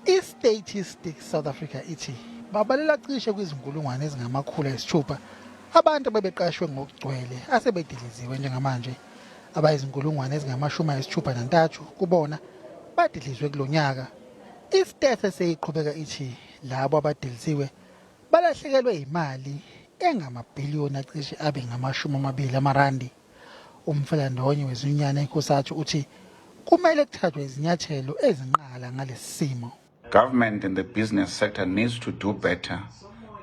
I-Statistics South Africa ithi babalela cishe kwizinkulungwane ezingamakhulu ayisithupha abantu ababeqashwe ngokugcwele asebediliziwe njengamanje. Abayizinkulungwane ezingama-63 kubona badilizwe kulonyaka. I-Stats seyiqhubeka ithi labo abadiliziwe balahlekelwe imali engamabhiliyoni acishe abe ngama-20 amarandi. Umfelandawonye wezinyunyana iCOSATU uthi kumele kuthathwe izinyathelo ezinqala ngalesi simo. Government and the business sector needs to do better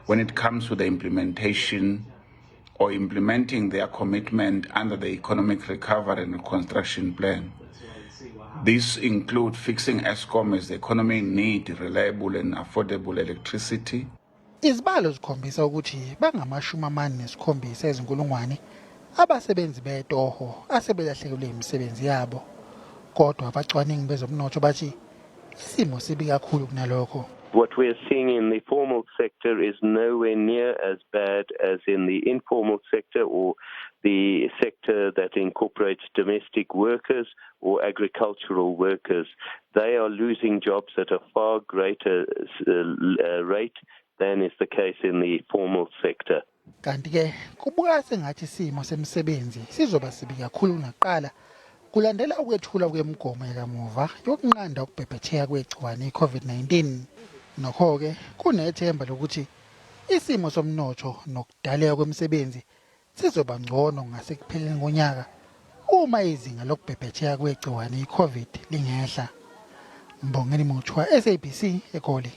when it comes to the implementation or implementing their commitment under the Economic Recovery and Reconstruction Plan. These include fixing Eskom as the economy need reliable and affordable electricity. Izibalo zikhombisa ukuthi bangama-47 ezinkulungwane abasebenzi betoho asebelahlekelwe imisebenzi yabo. Kodwa abacwaningi bezomnotho bathi isimo sibi kakhulu kunalokho. What we are seeing in the formal sector is nowhere near as bad as in the informal sector or the sector that incorporates domestic workers or agricultural workers. They are losing jobs at a far greater rate than is the case in the formal sector. Kanti ke kubuka sengathi isimo semsebenzi sizoba sibi kakhulu kunaqala kulandela ukwethula kwemigomo yakamuva yokunqanda ukubhebhetheka kwegciwane i-COVID-19. Nokho ke kunethemba lokuthi isimo somnotho nokudaleka kwemisebenzi sizoba ngcono ngasekupheleni konyaka uma izinga lokubhebhetheka kwegciwane i-COVID lingehla. Mbongeni Muthwa, SABC eGoli.